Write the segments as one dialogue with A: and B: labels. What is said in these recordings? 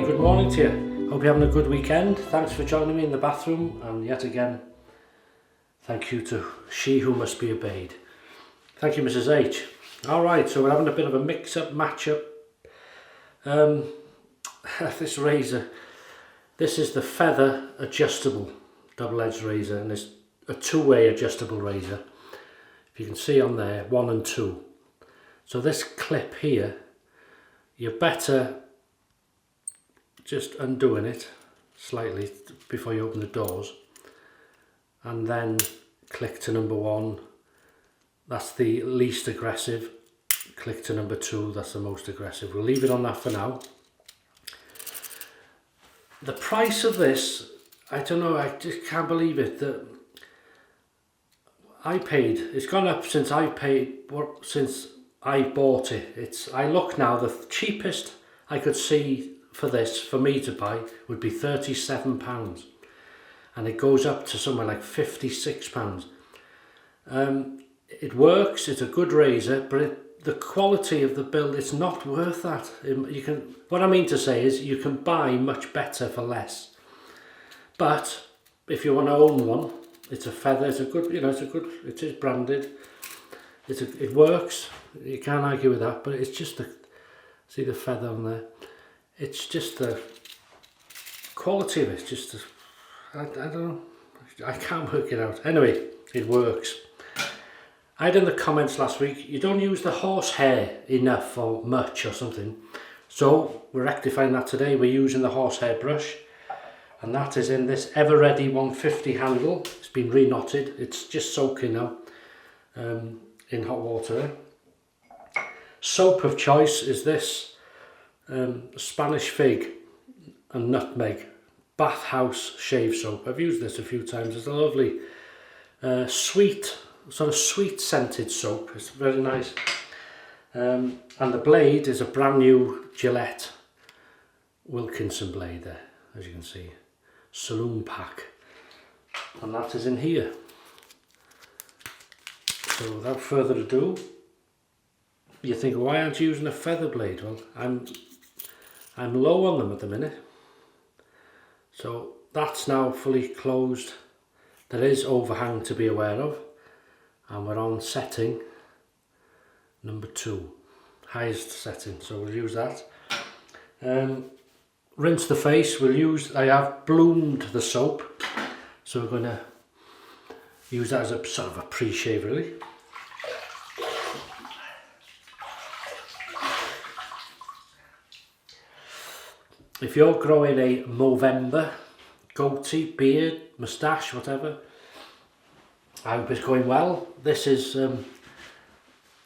A: good morning to you. Hope you're having a good weekend. Thanks for joining me in the bathroom, and yet again, thank you to she who must be obeyed. Thank you, Mrs. H. Alright, so we're having a bit of a mix-up, match-up. This razor, this is the feather adjustable double-edged razor, and it's a two-way adjustable razor. If you can see on there, 1 and 2. So this clip here, you're better just undoing it slightly before you open the doors, and then click to number 1. That's the least aggressive. Click to number 2. That's the most aggressive. We'll leave it on that for now. The price of this, I don't know, I just can't believe it that I paid. It's gone up since I bought it. I look now, the cheapest I could see for this, for me to buy, would be £37, and it goes up to somewhere like £56. It works, it's a good razor, but the quality of the build, it's not worth that. What I mean to say is you can buy much better for less, but if you want to own one, it's a feather, it's a good, it is branded, it works, you can't argue with that, but it's just see the feather on there, it's just the quality of it, I don't know, I can't work it out. Anyway, it works. I had in the comments last week, you don't use the horsehair enough or much or something, so we're rectifying that today. We're using the horsehair brush, and that is in this Ever Ready 150 handle. It's been re-knotted, it's just soaking now in hot water. Soap of choice is this Spanish fig and nutmeg bathhouse shave soap. I've used this a few times. It's a lovely sweet scented soap. It's very nice. And the blade is a brand new Gillette Wilkinson blade there, as you can see. Saloon pack. And that is in here. So without further ado, you think, why aren't you using a feather blade? Well, I'm low on them at the minute. So that's now fully closed. There is overhang to be aware of, and we're on setting number 2, highest setting, so we'll use that. Rinse the face. I have bloomed the soap, so we're going to use that as a sort of a pre-shave really. If you're growing a Movember, goatee, beard, moustache, whatever, I hope it's going well. This is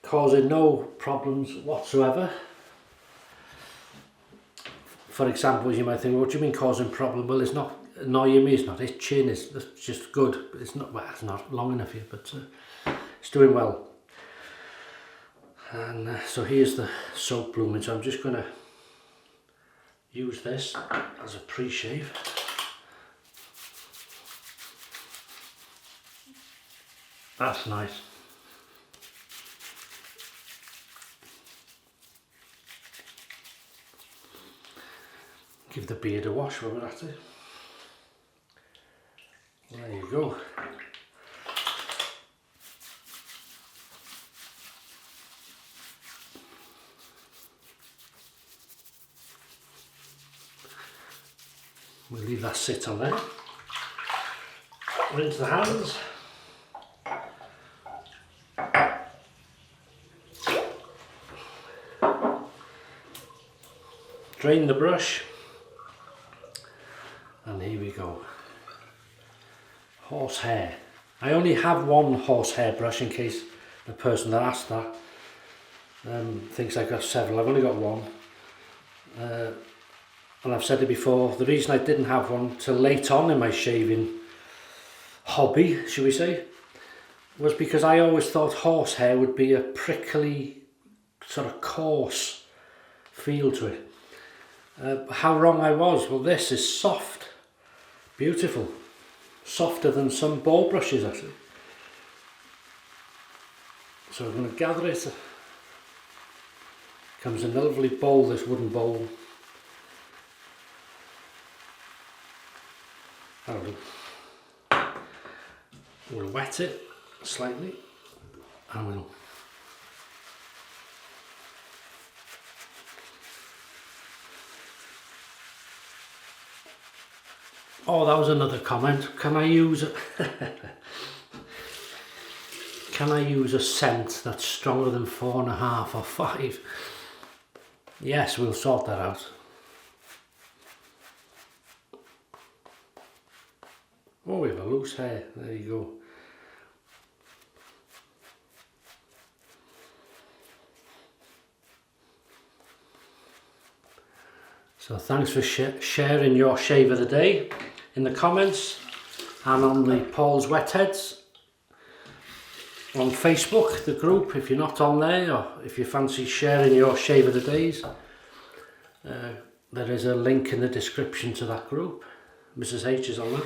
A: causing no problems whatsoever. For example, you might think, what do you mean causing problem? Well, it's not annoying me, it's not itching, it's just good. It's not long enough yet, but it's doing well. And so here's the soap blooming, so I'm just going to use this as a pre-shave. That's nice. Give the beard a wash while we're at it. There you go. We'll leave that sit on there. Rinse the hands. Drain the brush. And here we go. Horsehair. I only have one horsehair brush in case the person that asked that thinks I've got several. I've only got one. And I've said it before, the reason I didn't have one till late on in my shaving hobby, should we say, was because I always thought horsehair would be a prickly, sort of coarse feel to it. How wrong I was. Well, this is soft, beautiful, softer than some ball brushes actually. So I'm going to gather it. Comes in a lovely bowl, this wooden bowl. We'll wet it slightly and we'll oh, that was another comment. Can I use can I use a scent that's stronger than 4.5 or 5? Yes, we'll sort that out. Oh, we have a loose hair. There you go. So thanks for sharing your shave of the day in the comments and on the Paul's Wet Heads on Facebook, the group. If you're not on there, or if you fancy sharing your shave of the days, there is a link in the description to that group. Mrs H is on there.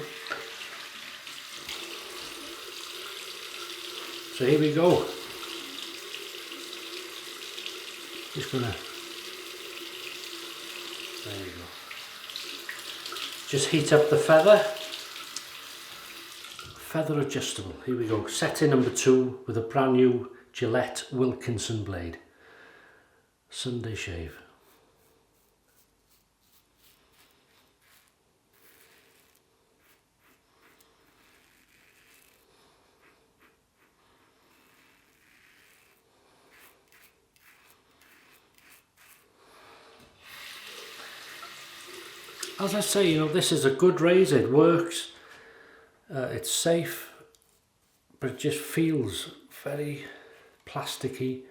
A: So here we go. Just gonna, there you go. Just heat up the feather. Feather adjustable. Here we go. Setting number 2 with a brand new Gillette Wilkinson blade. Sunday shave. As I say, you know, this is a good razor. It works. It's safe, but it just feels very plasticky.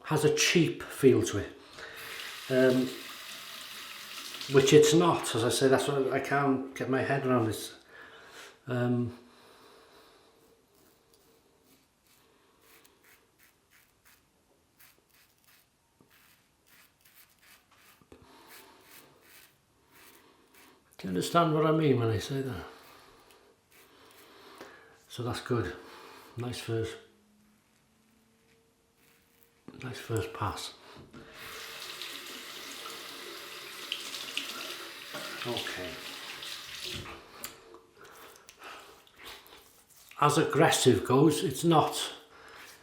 A: Has a cheap feel to it, which it's not. As I say, that's what I can't get my head around. This. Do you understand what I mean when I say that? So that's good. Nice first pass. Okay. As aggressive goes, it's not.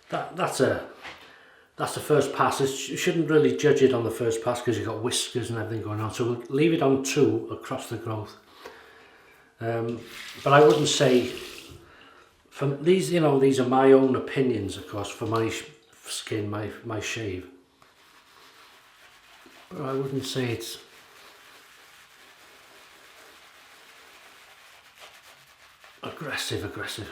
A: That's the first pass. You shouldn't really judge it on the first pass because you've got whiskers and everything going on. So we'll leave it on 2 across the growth. But I wouldn't say, from these, you know, these are my own opinions, of course, for my skin, my shave. But I wouldn't say it's aggressive.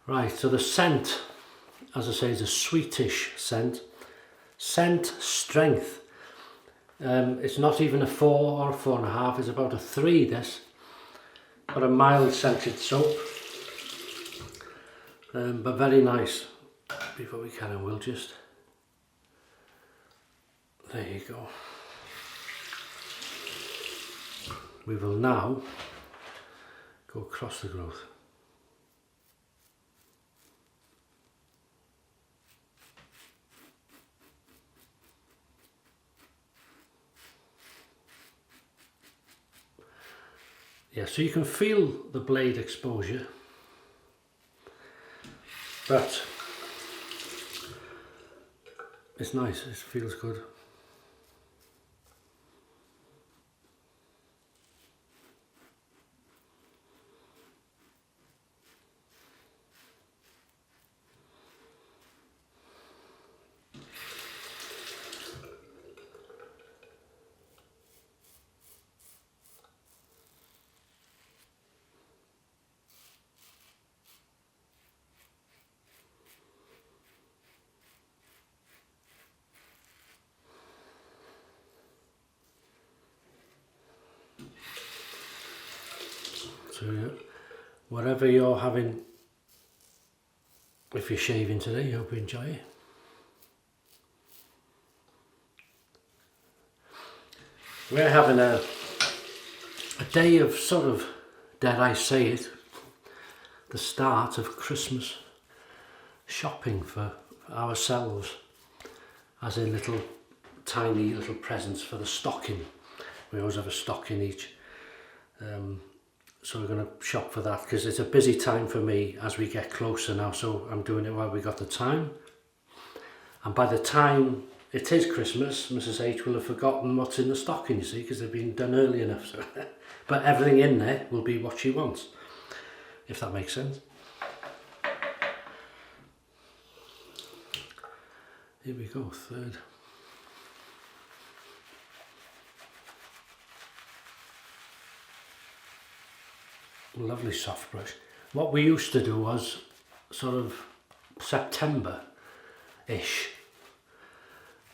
A: Right, so the scent, as I say, is a sweetish scent. Scent strength. It's not even a 4 or a 4.5, it's about a 3 this. But a mild scented soap. But very nice. Before we carry on, we'll just, there you go. We will now go across the growth. Yeah, so you can feel the blade exposure, but it's nice, it feels good. So whatever you're having, if you're shaving today, I hope you enjoy it. We're having a day of sort of, dare I say it, the start of Christmas shopping for ourselves. as in little tiny little presents for the stocking. We always have a stocking each. So we're going to shop for that because it's a busy time for me as we get closer now, so I'm doing it while we got the time. And by the time it is Christmas, Mrs H will have forgotten what's in the stocking, you see, because they've been done early enough. So but everything in there will be what she wants, if that makes sense. Here we go, third. Lovely soft brush. What we used to do was sort of September-ish.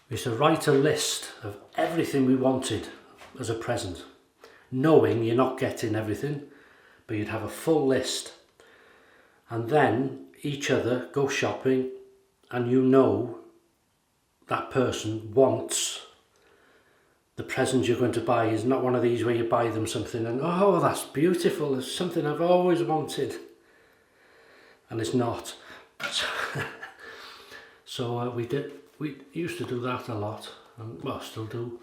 A: We used to write a list of everything we wanted as a present, knowing you're not getting everything, but you'd have a full list. And then each other go shopping, and you know that person wants the present you're going to buy is not one of these where you buy them something and, oh, that's beautiful, it's something I've always wanted. And it's not. So we used to do that a lot, and well, still do.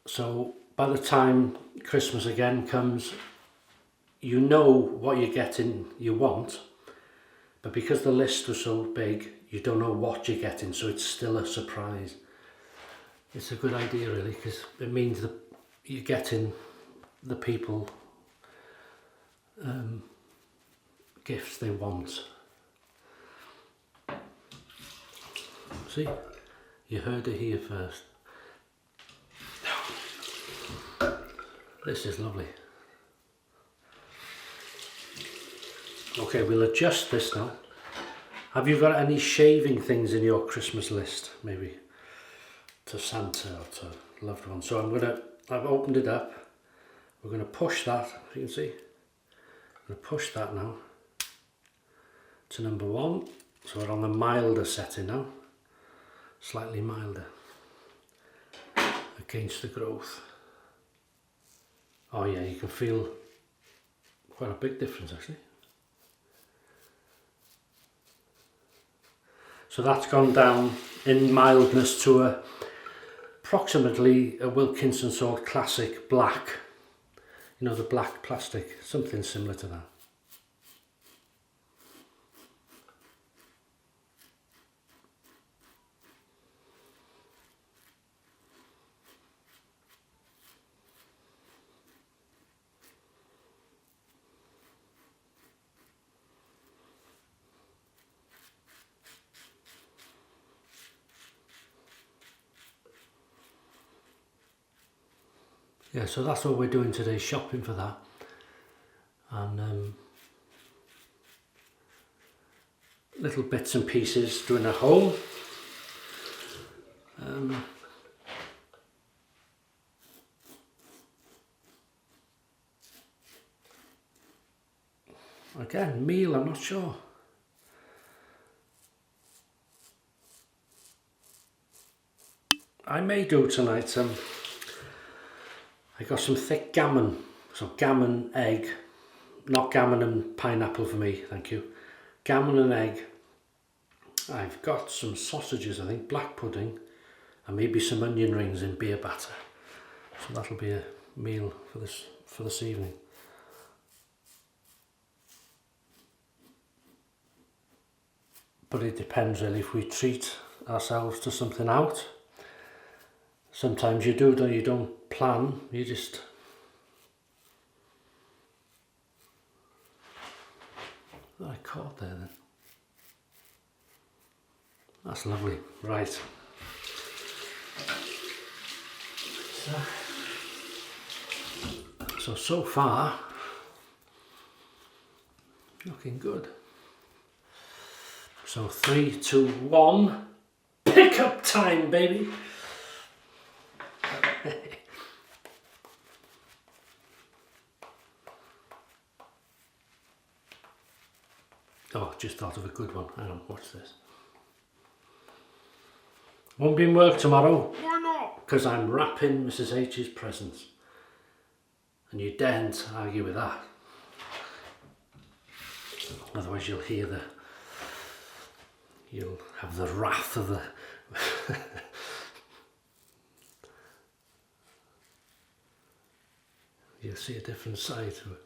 A: So by the time Christmas again comes, you know what you're getting you want, but because the list was so big, you don't know what you're getting, so it's still a surprise. It's a good idea really, because it means that you're getting the people gifts they want. See, you heard it here first. This is lovely. Okay, we'll adjust this now. Have you got any shaving things in your Christmas list, maybe to Santa or to loved ones? So I've opened it up. We're going to push that, if you can see. I'm going to push that now to number 1. So we're on the milder setting now, slightly milder against the growth. Oh yeah, you can feel quite a big difference actually. So that's gone down in mildness to approximately a Wilkinson sort classic black. You know, the black plastic, something similar to that. Yeah, so that's what we're doing today, shopping for that. And little bits and pieces doing at home. Again, meal, I'm not sure. I may do tonight. I got some thick gammon, so gammon egg, not gammon and pineapple for me, thank you. Gammon and egg. I've got some sausages, I think, black pudding, and maybe some onion rings in beer batter. So that'll be a meal for this evening. But it depends really if we treat ourselves to something out. Sometimes you do, you don't plan, you just... I caught there then. That's lovely, right. So far, looking good. So 3, 2, 1, pick up time, baby. Oh, just thought of a good one. Hang on, watch this. Won't be in work tomorrow. Why not? Because I'm wrapping Mrs H's presents. And you daren't argue with that. you'll have the wrath of the you'll see a different side to it.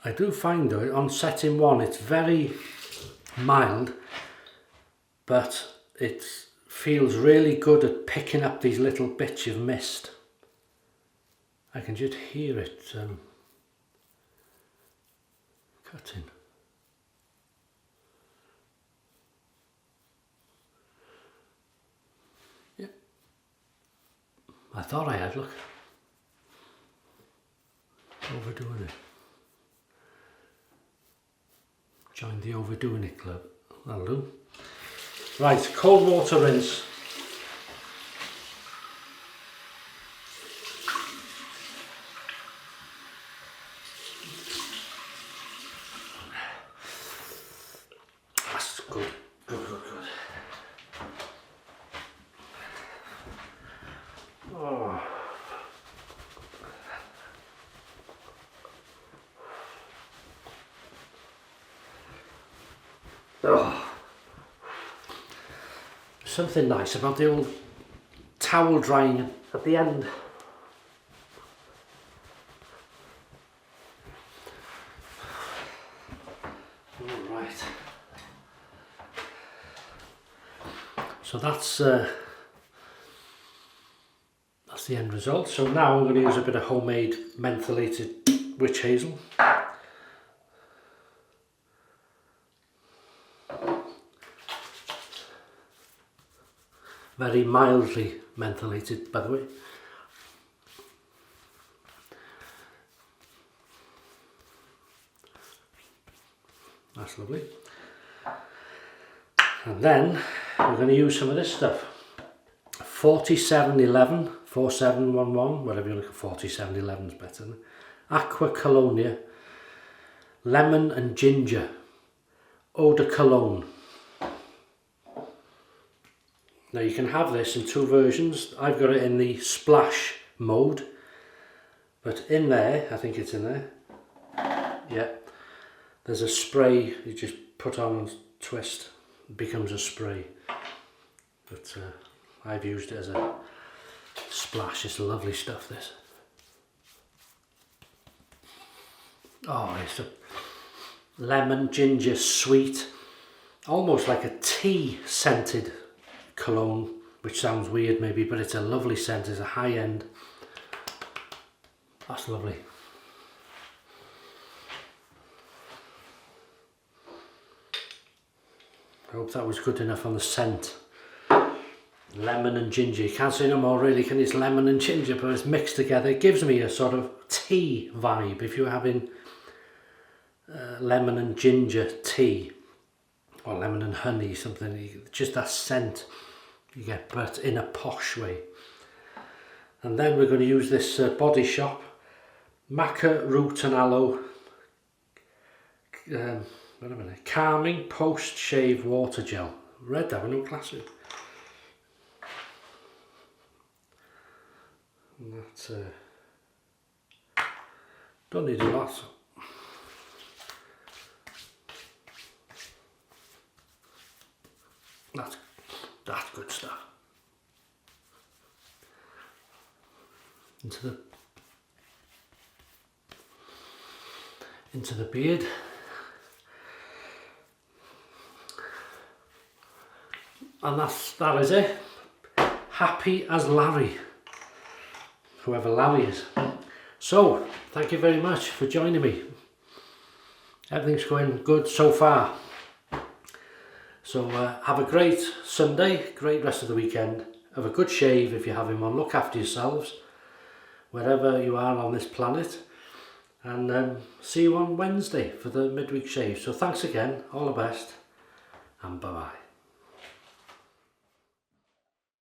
A: I do find though, on setting 1 it's very mild, but it feels really good at picking up these little bits of mist. I can just hear it cutting. Yeah, I thought I had, look, overdoing it. Join the overdoing it club. That'll do. Right, cold water rinse. That's good. Good. Oh. Oh. Something nice about the old towel drying at the end. All right. So that's the end result. So now I'm going to use a bit of homemade mentholated witch hazel. Very mildly mentholated, by the way. That's lovely. And then we're going to use some of this stuff. 4711, 4711, whatever you look at, 4711 is better. Aqua Colonia, lemon and ginger, eau de Cologne. Now you can have this in 2 versions. I've got it in the splash mode, but in there, I think it's in there, yeah, there's a spray you just put on and twist, it becomes a spray, but I've used it as a splash. It's lovely stuff, this. Oh, it's a lemon, ginger, sweet, almost like a tea scented cologne, which sounds weird maybe, but it's a lovely scent. It's a high end. That's lovely. I hope that was good enough on the scent. Lemon and ginger, you can't say no more really, can you? It's lemon and ginger, but it's mixed together. It gives me a sort of tea vibe. If you're having lemon and ginger tea, or lemon and honey, something, just that scent you get, but in a posh way. And then we're going to use this Body Shop Maca Root and Aloe Calming Post Shave Water Gel. Read that one, no classic. And that's don't need a lot. That's good stuff. Into the beard. And that is it. Happy as Larry. Whoever Larry is. So, thank you very much for joining me. Everything's going good so far. So have a great Sunday, great rest of the weekend, have a good shave if you have him on. Look after yourselves, wherever you are on this planet. And see you on Wednesday for the midweek shave. So thanks again, all the best, and bye-bye.